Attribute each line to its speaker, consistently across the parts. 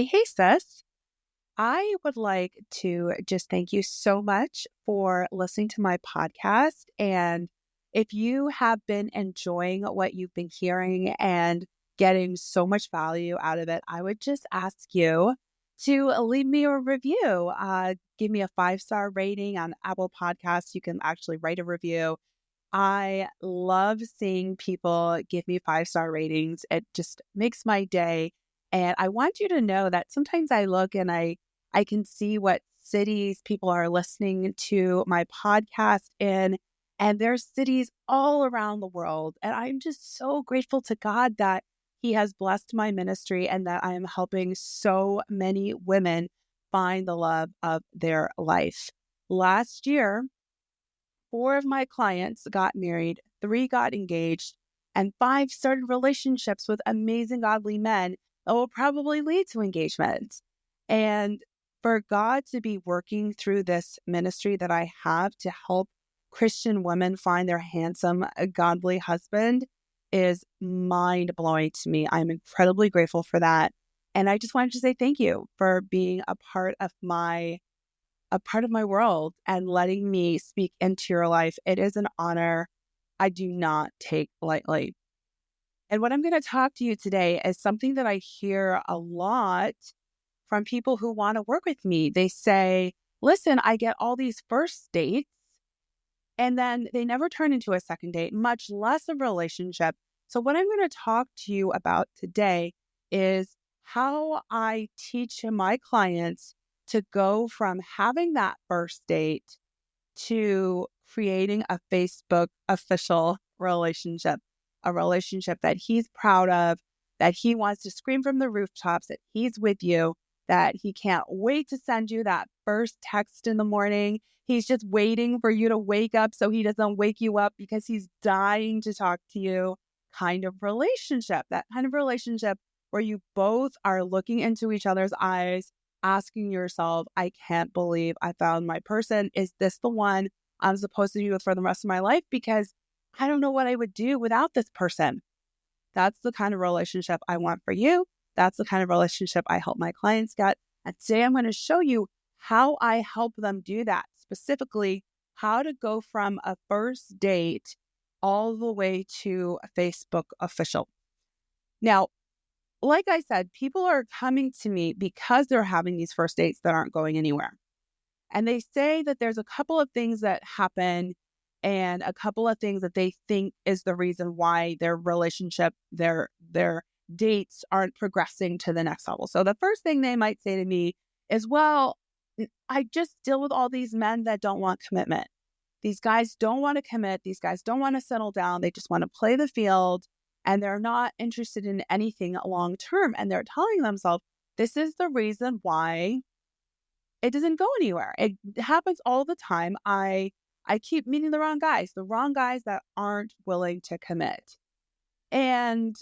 Speaker 1: Hey, sis. I would like to just thank you so much for listening to my podcast. And if you have been enjoying what you've been hearing and getting so much value out of it, I would just ask you to leave me a review. Give me a 5-star rating on Apple Podcasts. You can actually write a review. I love seeing people give me 5-star ratings. It just makes my day. And I want you to know that sometimes I look and I can see what cities people are listening to my podcast in, and there's cities all around the world. And I'm just so grateful to God that He has blessed my ministry and that I am helping so many women find the love of their life. Last year, 4 of my clients got married, 3 got engaged, and 5 started relationships with amazing godly men that will probably lead to engagement. And for God to be working through this ministry that I have to help Christian women find their handsome, godly husband is mind blowing to me. I'm incredibly grateful for that. And I just wanted to say thank you for being a part of my world and letting me speak into your life. It is an honor I do not take lightly. And what I'm going to talk to you today is something that I hear a lot from people who want to work with me. They say, listen, I get all these first dates and then they never turn into a second date, much less a relationship. So what I'm going to talk to you about today is how I teach my clients to go from having that first date to creating a Facebook official relationship, a relationship that he's proud of, that he wants to scream from the rooftops, that he's with you, that he can't wait to send you that first text in the morning. He's just waiting for you to wake up so he doesn't wake you up because he's dying to talk to you kind of relationship, that kind of relationship where you both are looking into each other's eyes, asking yourself, I can't believe I found my person. Is this the one I'm supposed to be with for the rest of my life? Because I don't know what I would do without this person. That's the kind of relationship I want for you. That's the kind of relationship I help my clients get. And today I'm going to show you how I help them do that. Specifically, how to go from a first date all the way to a Facebook official. Now, like I said, people are coming to me because they're having these first dates that aren't going anywhere. And they say that there's a couple of things that happen and a couple of things that they think is the reason why their relationship, their dates aren't progressing to the next level. So the first thing they might say to me is, well, I just deal with all these men that don't want commitment. These guys don't want to commit. These guys don't want to settle down. They just want to play the field and they're not interested in anything long term. And they're telling themselves, this is the reason why it doesn't go anywhere. It happens all the time. I keep meeting the wrong guys that aren't willing to commit. And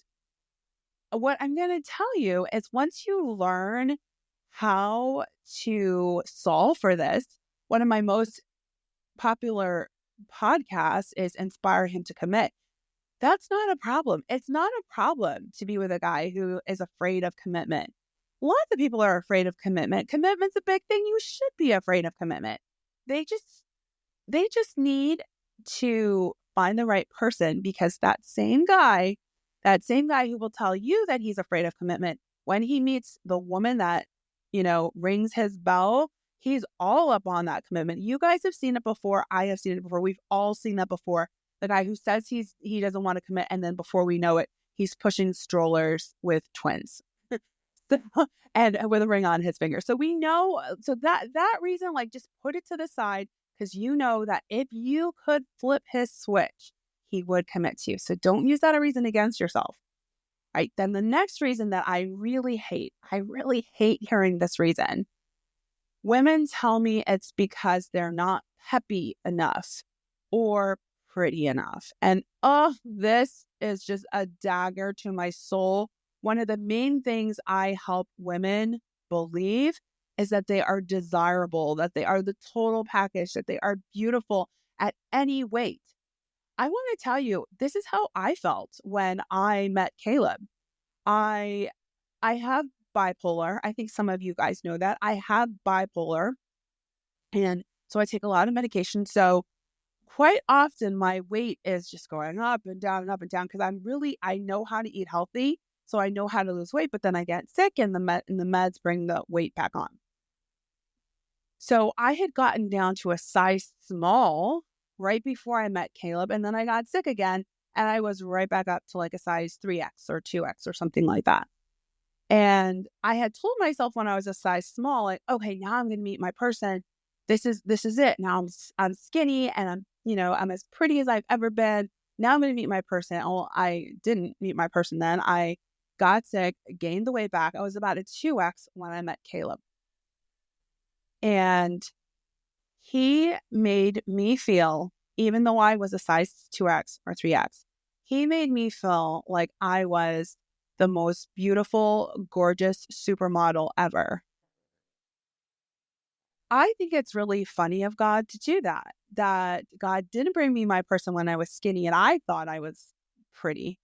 Speaker 1: what I'm going to tell you is once you learn how to solve for this, one of my most popular podcasts is Inspire Him to Commit. That's not a problem. It's not a problem to be with a guy who is afraid of commitment. Lots of people are afraid of commitment. Commitment's a big thing. You should be afraid of commitment. They just need to find the right person because that same guy who will tell you that he's afraid of commitment, when he meets the woman that, rings his bell, he's all up on that commitment. You guys have seen it before. I have seen it before. We've all seen that before. The guy who says he doesn't want to commit, and then before we know it, he's pushing strollers with twins. And with a ring on his finger. So we know, so that reason, like, just put it to the side because you know that if you could flip his switch, he would commit to you. So don't use that as a reason against yourself. Right. Then the next reason that I really hate hearing this reason. Women tell me it's because they're not peppy enough or pretty enough. And this is just a dagger to my soul. One of the main things I help women believe is that they are desirable, that they are the total package, that they are beautiful at any weight. I want to tell you, this is how I felt when I met Caleb. I have bipolar. I think some of you guys know that. I have bipolar. And so I take a lot of medication. So quite often my weight is just going up and down and up and down because I know how to eat healthy. So I know how to lose weight, but then I get sick and the meds bring the weight back on. So I had gotten down to a size small right before I met Caleb, and then I got sick again, and I was right back up to like a size 3X or 2X or something like that. And I had told myself when I was a size small, like, okay, now I'm going to meet my person. This is it. Now I'm skinny and I'm as pretty as I've ever been. Now I'm going to meet my person. Oh, I didn't meet my person then. I got sick, gained the weight back. I was about a 2X when I met Caleb. And he made me feel, even though I was a size 2X or 3X, he made me feel like I was the most beautiful, gorgeous supermodel ever. I think it's really funny of God to do that God didn't bring me my person when I was skinny and I thought I was pretty.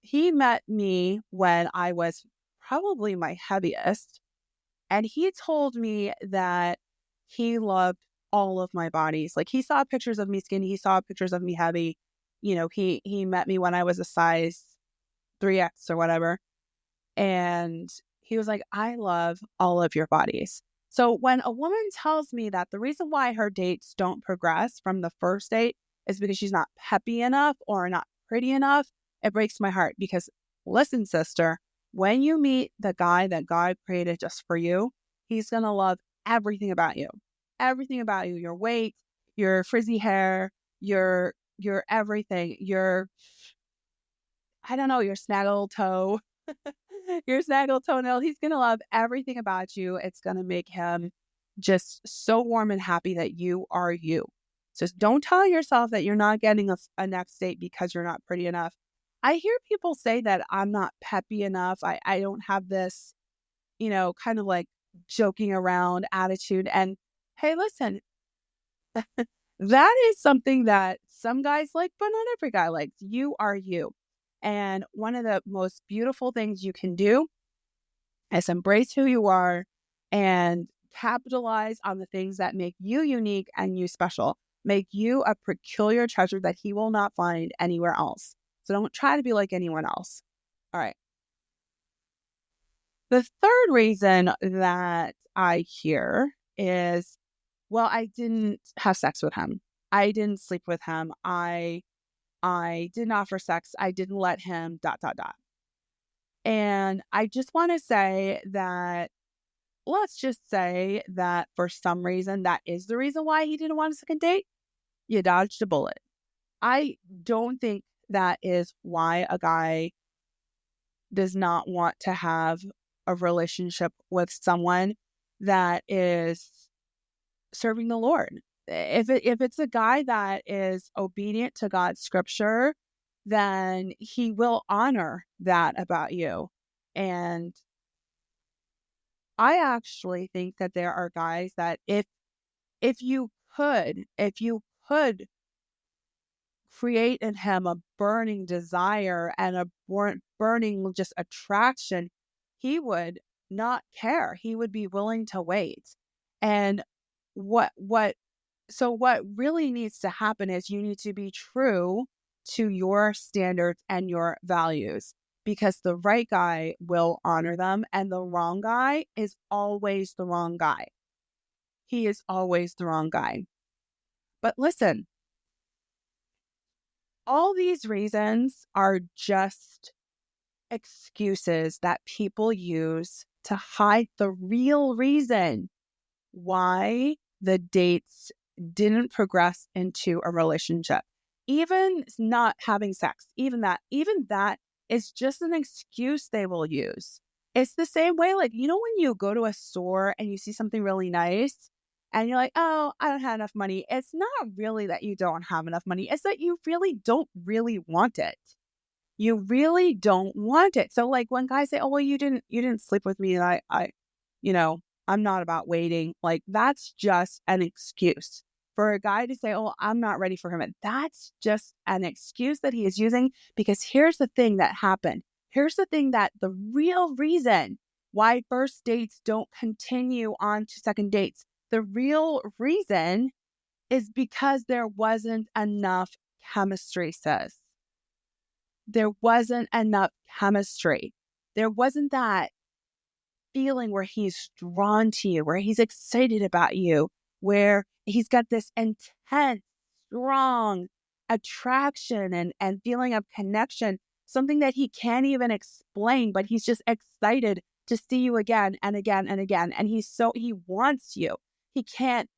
Speaker 1: He met me when I was probably my heaviest. And he told me that he loved all of my bodies. Like he saw pictures of me skinny. He saw pictures of me heavy. He met me when I was a size 3X or whatever. And he was like, I love all of your bodies. So when a woman tells me that the reason why her dates don't progress from the first date is because she's not peppy enough or not pretty enough, it breaks my heart because listen, sister, when you meet the guy that God created just for you, he's going to love everything about you, your weight, your frizzy hair, your everything, your snaggle toe, your snaggle toenail. He's going to love everything about you. It's going to make him just so warm and happy that you are you. So don't tell yourself that you're not getting a next date because you're not pretty enough. I hear people say that I'm not peppy enough. I don't have this, kind of like joking around attitude. And hey, listen, that is something that some guys like, but not every guy likes. You are you. And one of the most beautiful things you can do is embrace who you are and capitalize on the things that make you unique and you special, make you a peculiar treasure that he will not find anywhere else. So don't try to be like anyone else. All right. The third reason that I hear is, well, I didn't have sex with him. I didn't sleep with him. I didn't offer sex. I didn't let him ... And I just want to say that, let's just say that for some reason, that is the reason why he didn't want a second date. You dodged a bullet. I don't think that is why a guy does not want to have a relationship with someone that is serving the Lord. If it's a guy that is obedient to God's scripture, then he will honor that about you. And I actually think that there are guys that if you could create in him a burning desire and a burning just attraction, he would not care. He would be willing to wait. And what really needs to happen is you need to be true to your standards and your values, because the right guy will honor them and the wrong guy is always the wrong guy. He is always the wrong guy. But listen, all these reasons are just excuses that people use to hide the real reason why the dates didn't progress into a relationship. Even not having sex, even that is just an excuse they will use. It's the same way, like, when you go to a store and you see something really nice and you're like, oh, I don't have enough money. It's not really that you don't have enough money. It's that you really don't really want it. You really don't want it. So like when guys say, oh, well, you didn't sleep with me and I'm not about waiting. Like that's just an excuse for a guy to say, oh, I'm not ready for him. And that's just an excuse that he is using, because here's the thing that happened. Here's the thing that the real reason why first dates don't continue on to second dates. The real reason is because there wasn't enough chemistry, sis. There wasn't enough chemistry. There wasn't that feeling where he's drawn to you, where he's excited about you, where he's got this intense, strong attraction and feeling of connection, something that he can't even explain, but he's just excited to see you again and again and again. And he wants you. He can't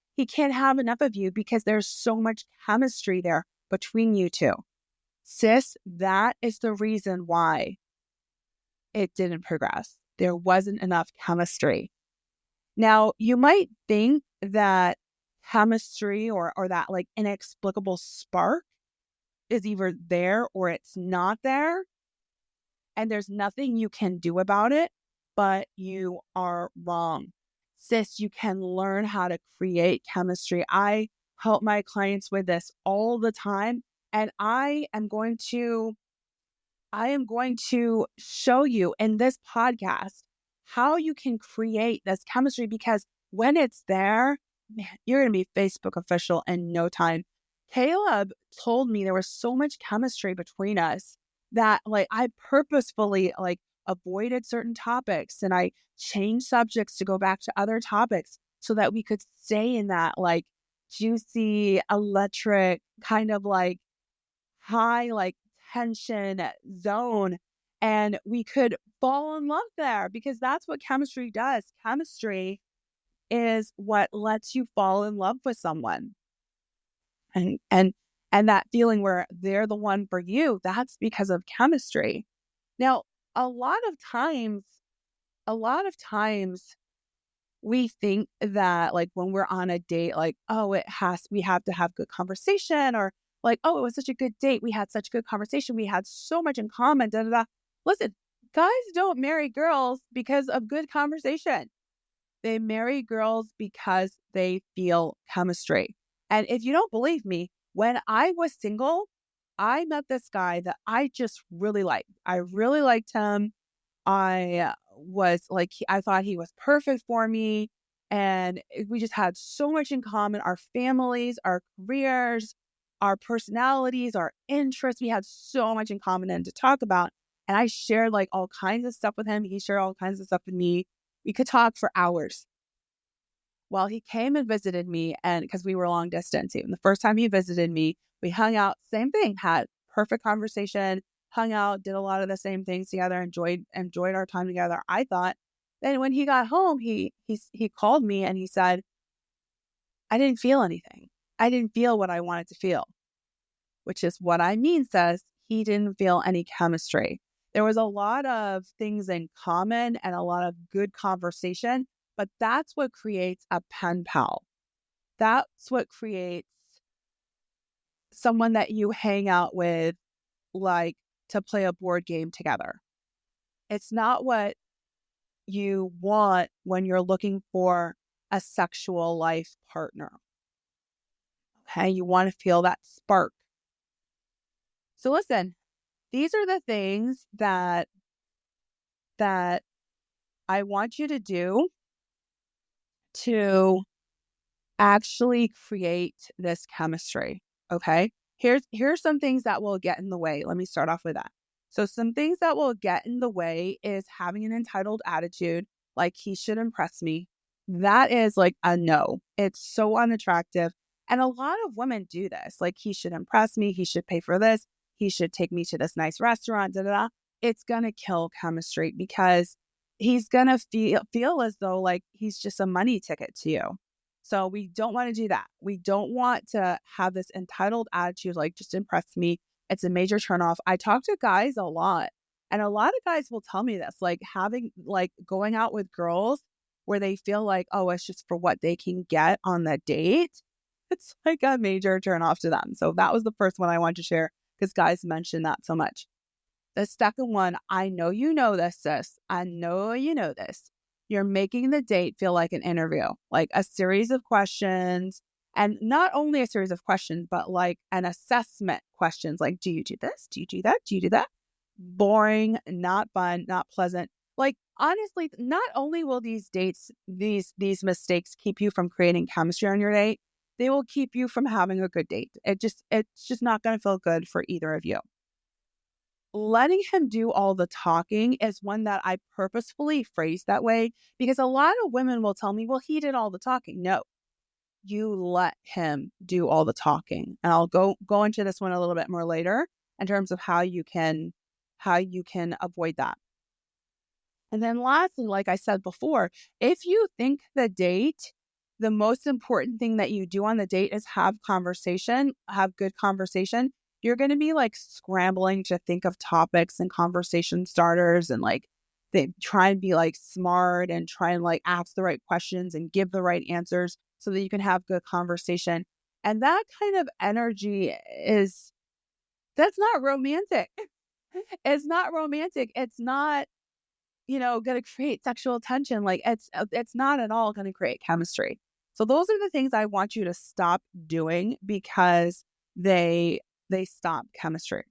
Speaker 1: have enough of you because there's so much chemistry there between you two. Sis, that is the reason why it didn't progress. There wasn't enough chemistry. Now, you might think that chemistry or that like inexplicable spark is either there or it's not there, and there's nothing you can do about it, but you are wrong. Sis, you can learn how to create chemistry. I help my clients with this all the time, and I am going to show you in this podcast how you can create this chemistry, because when it's there, man, you're going to be Facebook official in no time. Caleb told me there was so much chemistry between us that like I purposefully like avoided certain topics and I changed subjects to go back to other topics so that we could stay in that like juicy, electric kind of like high like tension zone, and we could fall in love there, because that's what chemistry does. Chemistry is what lets you fall in love with someone, and that feeling where they're the one for you, that's because of chemistry. Now, a lot of times we think that like when we're on a date, like, oh, we have to have good conversation, or like, oh, it was such a good date. We had such good conversation. We had so much in common. Da, da, da. Listen, guys don't marry girls because of good conversation. They marry girls because they feel chemistry. And if you don't believe me, when I was single, I met this guy that I just really liked. I really liked him. I was like, I thought he was perfect for me. And we just had so much in common. Our families, our careers, our personalities, our interests. We had so much in common and to talk about. And I shared like all kinds of stuff with him. He shared all kinds of stuff with me. We could talk for hours. Well, he came and visited me, and because we were long distance, even the first time he visited me, we hung out, same thing, had perfect conversation, hung out, did a lot of the same things together, enjoyed our time together, I thought. Then when he got home, he called me and he said, I didn't feel anything. I didn't feel what I wanted to feel, which is what I mean, says he didn't feel any chemistry. There was a lot of things in common and a lot of good conversation, but that's what creates a pen pal. That's what creates someone that you hang out with, like to play a board game together. It's not what you want when you're looking for a sexual life partner. Okay, you want to feel that spark. So listen, these are the things that I want you to do to actually create this chemistry. Okay, here's some things that will get in the way. Let me start off with that. So some things that will get in the way is having an entitled attitude, like he should impress me. That is like a no. It's so unattractive. And a lot of women do this. Like, he should impress me. He should pay for this. He should take me to this nice restaurant. Da, da, da. It's going to kill chemistry, because he's going to feel as though like he's just a money ticket to you. So we don't want to do that. We don't want to have this entitled attitude, like, just impress me. It's a major turnoff. I talk to guys a lot, and a lot of guys will tell me this, like going out with girls where they feel like, oh, it's just for what they can get on the date. It's like a major turnoff to them. So that was the first one I wanted to share, because guys mention that so much. The second one, I know you know this, sis. I know you know this. You're making the date feel like an interview, like a series of questions. And not only a series of questions, but like an assessment questions. Like, do you do this? Do you do that? Do you do that? Boring, not fun, not pleasant. Like, honestly, not only will these mistakes keep you from creating chemistry on your date, they will keep you from having a good date. It's just not going to feel good for either of you. Letting him do all the talking is one that I purposefully phrase that way because a lot of women will tell me, well, he did all the talking. No, you let him do all the talking. And I'll go into this one a little bit more later in terms of how you can avoid that. And then lastly, like I said before, if you think the most important thing that you do on the date is have good conversation, you're going to be like scrambling to think of topics and conversation starters and like they try and be like smart and try and like ask the right questions and give the right answers so that you can have good conversation. And that kind of energy that's not romantic. It's not romantic. It's not, going to create sexual tension. Like it's not at all going to create chemistry. So those are the things I want you to stop doing because they stop chemistry.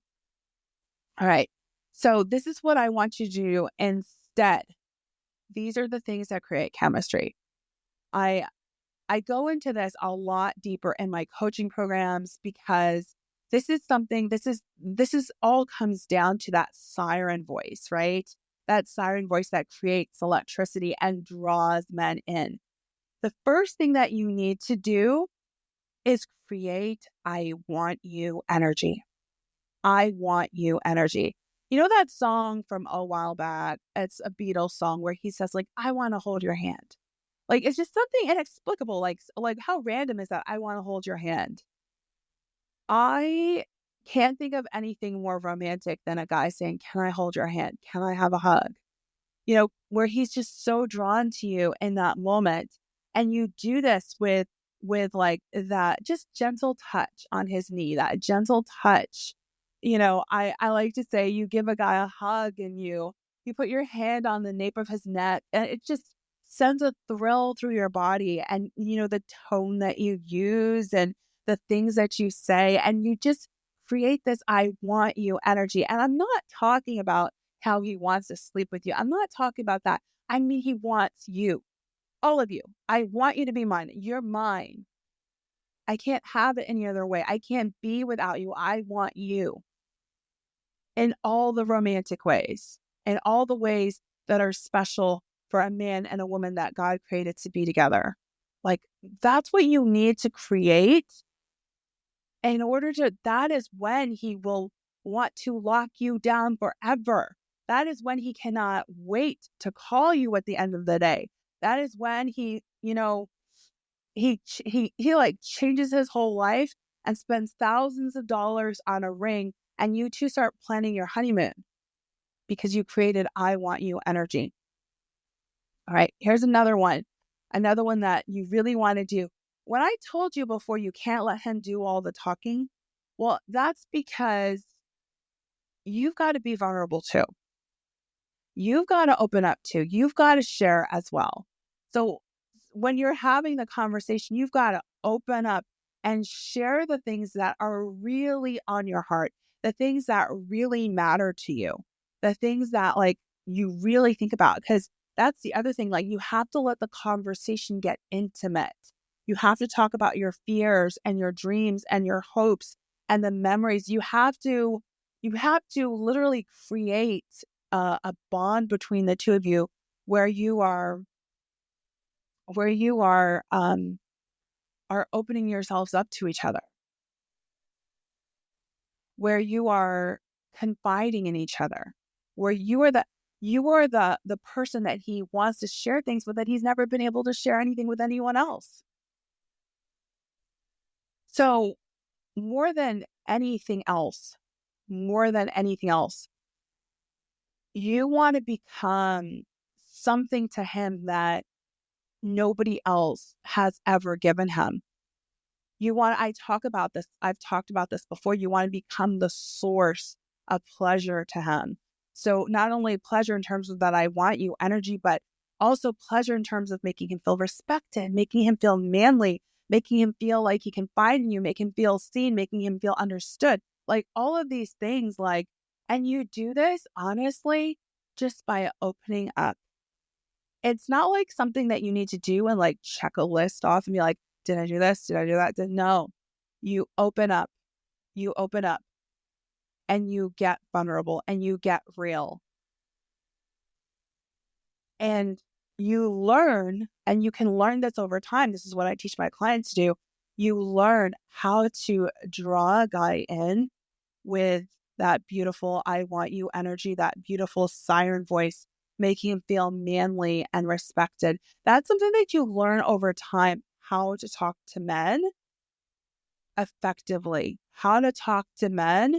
Speaker 1: All right. So this is what I want you to do instead. These are the things that create chemistry. I go into this a lot deeper in my coaching programs because this is all comes down to that siren voice, right? That siren voice that creates electricity and draws men in. The first thing that you need to do is create I want you energy. I want you energy. You know that song from a while back? It's a Beatles song where he says like, I want to hold your hand. Like, it's just something inexplicable. Like how random is that? I want to hold your hand. I can't think of anything more romantic than a guy saying, can I hold your hand? Can I have a hug? Where he's just so drawn to you in that moment. And you do this with like that just gentle touch on his knee, that gentle touch. I like to say you give a guy a hug and you put your hand on the nape of his neck and it just sends a thrill through your body. And, the tone that you use and the things that you say, and you just create this I want you energy. And I'm not talking about how he wants to sleep with you. I'm not talking about that. I mean, he wants you, all of you. I want you to be mine. You're mine. I can't have it any other way. I can't be without you. I want you in all the romantic ways, in all the ways that are special for a man and a woman that God created to be together. Like that's what you need to create that is when he will want to lock you down forever. That is when he cannot wait to call you at the end of the day. That is when he like changes his whole life and spends thousands of dollars on a ring, and you two start planning your honeymoon because you created I want you energy. All right, here's another one that you really want to do. When I told you before you can't let him do all the talking, well, that's because you've got to be vulnerable too. You've got to open up too. You've got to share as well. So when you're having the conversation, you've got to open up and share the things that are really on your heart, the things that really matter to you, the things that like you really think about. Because that's the other thing, like you have to let the conversation get intimate. You have to talk about your fears and your dreams and your hopes and the memories. You have to literally create a bond between the two of you where you are opening yourselves up to each other, where you are confiding in each other, where you are the person that he wants to share things with, that he's never been able to share anything with anyone else. So more than anything else, you want to become something to him that nobody else has ever given him. I've talked about this before. You want to become the source of pleasure to him. So not only pleasure in terms of that I want you energy, but also pleasure in terms of making him feel respected, making him feel manly, making him feel like he can confide in you, making him feel seen, making him feel understood. Like all of these things, and you do this honestly just by opening up It's not like something that you need to do and like check a list off and be like, did I do this? Did I do that? No, you open up, and you get vulnerable and you get real and you learn, and you can learn this over time. This is what I teach my clients to do. You learn how to draw a guy in with that beautiful I want you energy, that beautiful siren voice, making him feel manly and respected. That's something that you learn over time, how to talk to men effectively, how to talk to men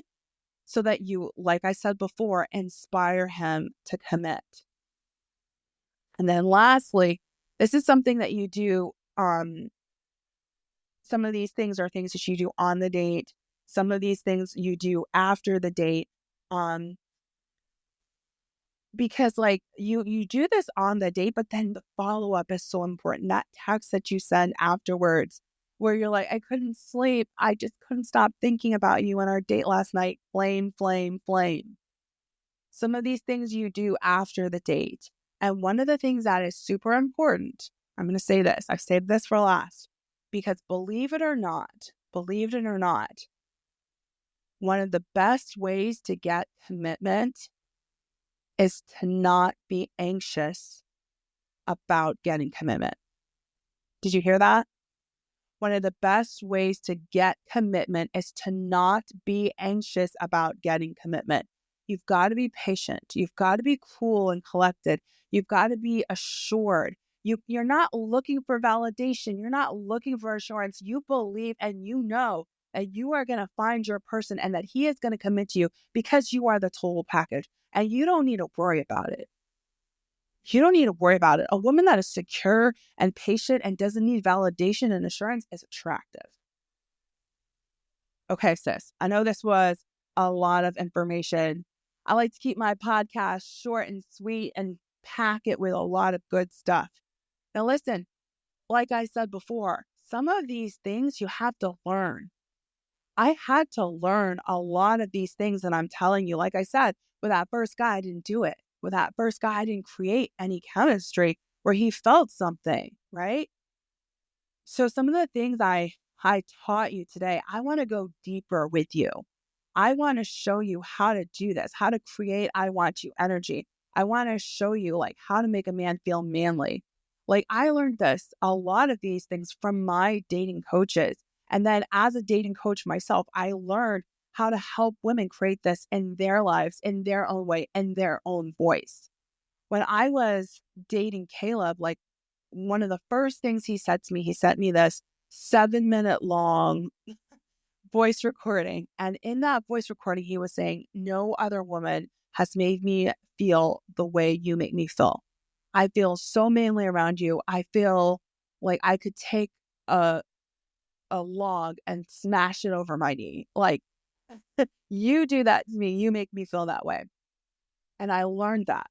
Speaker 1: so that you, like I said before, inspire him to commit. And then lastly, this is something that you do. Some of these things are things that you do on the date. Some of these things you do after the date. Because like you do this on the date, but then the follow-up is so important. That text that you send afterwards where you're like, I couldn't sleep. I just couldn't stop thinking about you on our date last night. Flame, flame, flame. Some of these things you do after the date. And one of the things that is super important, I'm going to say this, I've saved this for last, because believe it or not, one of the best ways to get commitment is to not be anxious about getting commitment. Did you hear that? One of the best ways to get commitment is to not be anxious about getting commitment. You've got to be patient. You've got to be cool and collected. You've got to be assured. You're not looking for validation. You're not looking for assurance. You believe and you know that you are going to find your person and that he is going to commit to you because you are the total package. And you don't need to worry about it. You don't need to worry about it. A woman that is secure and patient and doesn't need validation and assurance is attractive. Okay, sis, I know this was a lot of information. I like to keep my podcast short and sweet and pack it with a lot of good stuff. Now listen, like I said before, some of these things you have to learn. I had to learn a lot of these things that I'm telling you. Like I said, with that first guy, I didn't do it. With that first guy, I didn't create any chemistry where he felt something, right? So some of the things I taught you today, I want to go deeper with you. I want to show you how to do this, how to create I want you energy. I want to show you like how to make a man feel manly. Like I learned a lot of these things from my dating coaches. And then as a dating coach myself, I learned how to help women create this in their lives, in their own way, in their own voice. When I was dating Caleb, like one of the first things he said to me, he sent me this 7-minute long voice recording. And in that voice recording, he was saying, no other woman has made me feel the way you make me feel. I feel so manly around you. I feel like I could take a log and smash it over my knee. Like, you do that to me. You make me feel that way. And I learned that.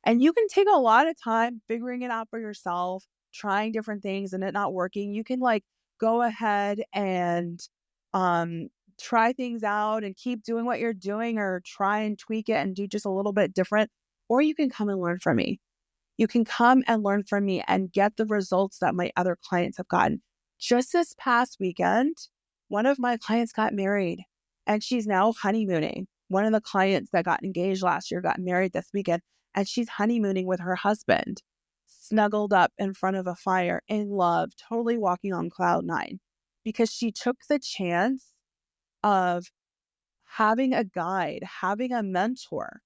Speaker 1: And you can take a lot of time figuring it out for yourself, trying different things and it not working. You can like go ahead and try things out and keep doing what you're doing or try and tweak it and do just a little bit different. Or you can come and learn from me. You can come and learn from me and get the results that my other clients have gotten. Just this past weekend, one of my clients got married and she's now honeymooning. One of the clients that got engaged last year got married this weekend and she's honeymooning with her husband, snuggled up in front of a fire, in love, totally walking on cloud 9 because she took the chance of having a guide, having a mentor.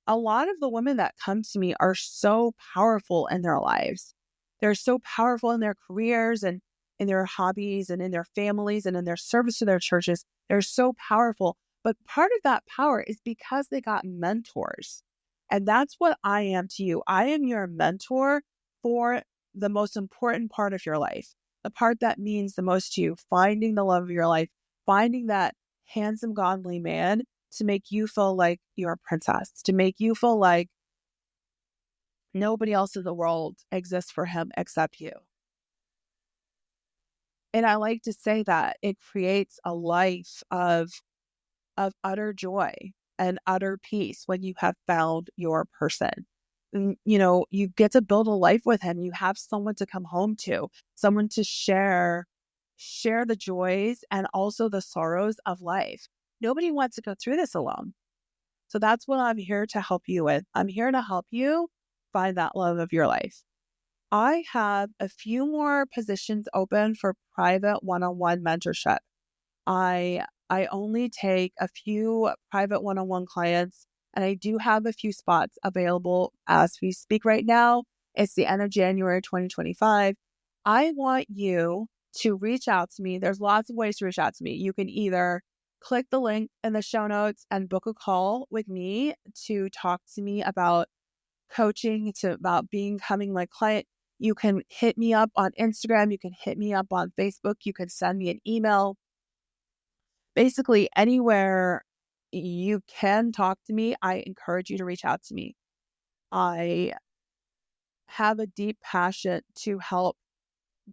Speaker 1: A lot of the women that come to me are so powerful in their lives. They're so powerful in their careers and in their hobbies and in their families and in their service to their churches. They're so powerful. But part of that power is because they got mentors. And that's what I am to you. I am your mentor for the most important part of your life, the part that means the most to you, finding the love of your life, finding that handsome, godly man to make you feel like you're a princess, to make you feel like nobody else in the world exists for him except you. And I like to say that it creates a life of utter joy and utter peace when you have found your person. you get to build a life with him. You have someone to come home to, someone to share the joys and also the sorrows of life. Nobody wants to go through this alone. So that's what I'm here to help you with. I'm here to help you find that love of your life. I have a few more positions open for private one-on-one mentorship. I only take a few private one-on-one clients, and I do have a few spots available as we speak right now. It's the end of January 2025. I want you to reach out to me. There's lots of ways to reach out to me. You can either click the link in the show notes and book a call with me to talk to me about coaching, about becoming my client. You can hit me up on Instagram. You can hit me up on Facebook. You can send me an email. Basically, anywhere you can talk to me, I encourage you to reach out to me. I have a deep passion to help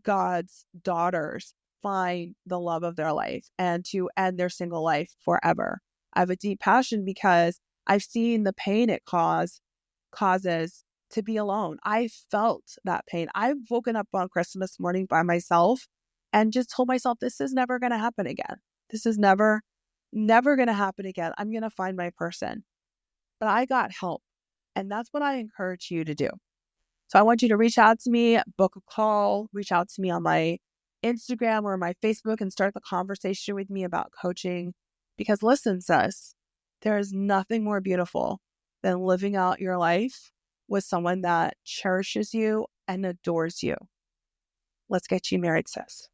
Speaker 1: God's daughters find the love of their life and to end their single life forever. I have a deep passion because I've seen the pain it causes to be alone. I felt that pain. I've woken up on Christmas morning by myself and just told myself, this is never going to happen again. This is never going to happen again. I'm going to find my person. But I got help. And that's what I encourage you to do. So I want you to reach out to me, book a call, reach out to me on my Instagram or my Facebook and start the conversation with me about coaching. Because listen, sis, there is nothing more beautiful than living out your life with someone that cherishes you and adores you. Let's get you married, sis.